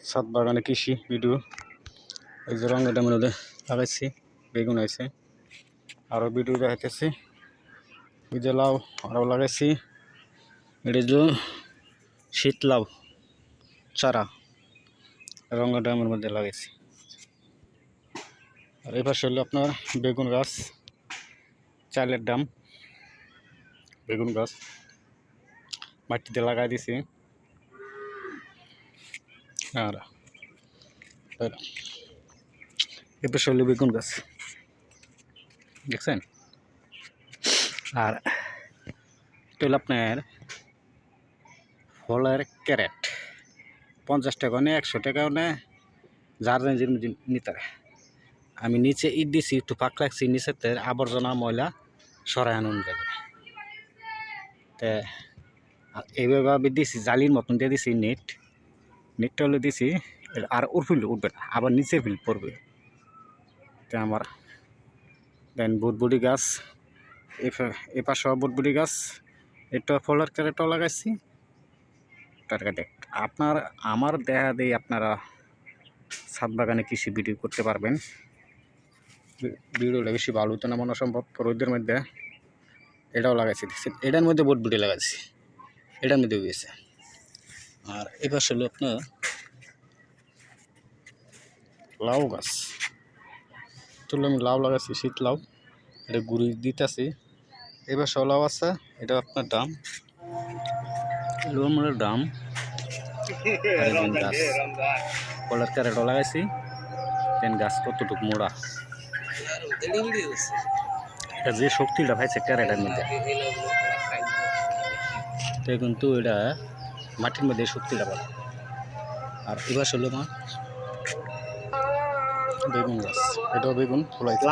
ছাদ বাগানে কৃষি ভিডিও। এই যে রঙের মধ্যে লাগাইছি, বেগুন হয়েছে, আরও ভিডিও দেখাইতেছি। ওই যে লাউ আরও লাগাইছি, এটা যে শীত লাউ চারা রঙের ড্রামের মধ্যে লাগাইছি। আর এই পাশে হলো আপনার বেগুন গাছ, চালের ড্রাম, বেগুন গাছ মাটিতে লাগাই দিছি। আর এই পাশে হলো বেগুন গাছ, দেখছেন। আর এটা হলো আপনার ফলের ক্যারেট, 50 টাকা নে 100 টাকা নে, যার নিতে। আমি নিচে ইট দিছি, একটু ফাঁক রাখছি, নিচেতে আবর্জনা ময়লা সরাই আনুন যাবে। তো এইভাবে দিছি, জালির মতন দিয়ে দিছি নেটটা হলে দিছি। আর ফিল্ড উঠবে না, আবার নিচে ফিল্ড পড়বে। তো আমার দেন বুটবুটি গাছ, এ পাশে বুটবুটি গাছ, এটা ফলের ক্যারেটও লাগাইছি। আপনার আমার দেখা দিয়ে আপনারা ছাদ বাগানে কৃষি ভিডিও করতে পারবেন। ভিডিওটা বেশি ভালো হতো না মনে সম্ভব, রোদের মধ্যে এটাও লাগাইছি, দেখছেন। এটার মধ্যে বুটবুটি লাগাইছি, এটার মধ্যে গেছে। আর এবার হলো আপনার লাউ গাছ, তুলে আমি লাউ লাগাইছি, শীত লাউ, এটা গুড়ি দিতেছি। এবার সব লাউ আছে, এটা আপনার ডাম, লোমের ডাম, গাছ কলার ক্যারেটও লাগাইছি। দেন গাছ কতটুকু মোড়া, এটা যে শক্তিটা পাইছে ক্যারেটের মধ্যে, তো কিন্তু এটা মাটির মধ্যে শক্তিটা পাবে। আর এবার হলো মা বেগুন গাছ, এটাও বেগুন ফলাইছে।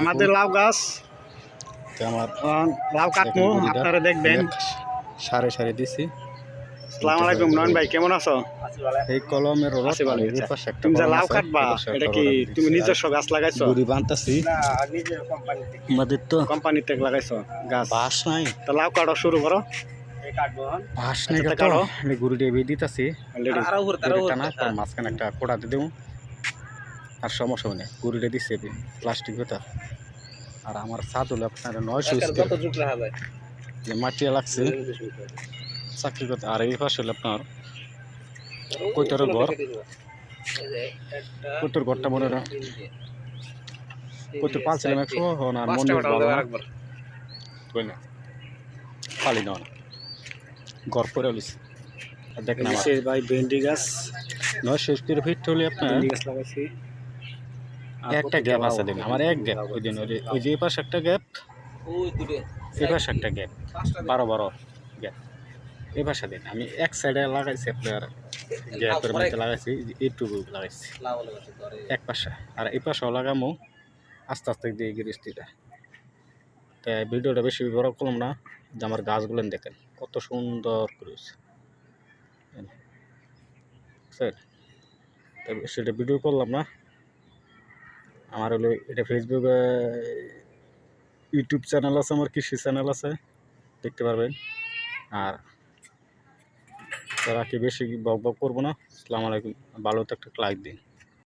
আমাদের লাউ গাছ, আমার লাউ কাটবো, আপনারা দেখবেন। সারে সারে দিছি। আসসালামু আলাইকুম নয়ন ভাই, কেমন আছো? এই কলমের তুমি যে লাউ কাটবা, এটা কি তুমি নিজস্ব গাছ লাগাইছো? গুড়ি বানতাছি, আমাদের তো কোম্পানি থেকে লাগাইছো গাছ, বাস নাই। তো লাউ কাটা শুরু করো। বাস নাই, কাটো গুড়ি দিয়ে দিতেছি। মাঝখানে একটা কোড়া দিয়ে দেবো, আর সমস্যা নেই, গুড়িটা দিচ্ছে প্লাস্টিক ভেতর। আর আমার ছাদ হলো আপনার 900 মাটি লাগছে চাকরি করতে। আর এই পাশে হলো আপনার কৈতর ঘর, কৈতর ঘরটা মনে হয় কৈতর পালছিলাম 100, আর মনে পালি না ঘর করে লিছি। দেখেন ভাই ভেন্ডি গাছ 900 ফিট হলে আপনার গাছ লাগাইছি। একটা গ্যাপ আছে, দিন আমার এক গ্যাপ, ওই দিন ওই যে এই পাশে একটা গ্যাপ, এই পাশে একটা গ্যাপ, 12 গ্যাপ। এই পাশে দিন আমি এক সাইডে লাগাইছি, আপনার গ্যাপের মধ্যে লাগাইছি, এইটুকু লাগাইছি এক পাশে। আর এই পাশেও লাগামো আস্তে আস্তে দিয়ে গিরিস্তিটা। তাই ভিডিওটা বেশি বড় করলাম না, যে আমার গাছগুলো দেখেন কত সুন্দর করেছে স্যার। তাই সেটা ভিডিও করলাম না। আমার হলো এটা ফেসবুকে, ইউটিউব চ্যানেল আছে, আমার কৃষি চ্যানেল আছে, দেখতে পারবেন। আর তারা কি বেশি বক বক করবো না। আসসালামু আলাইকুম, ভালো তো একটা লাইক দিন।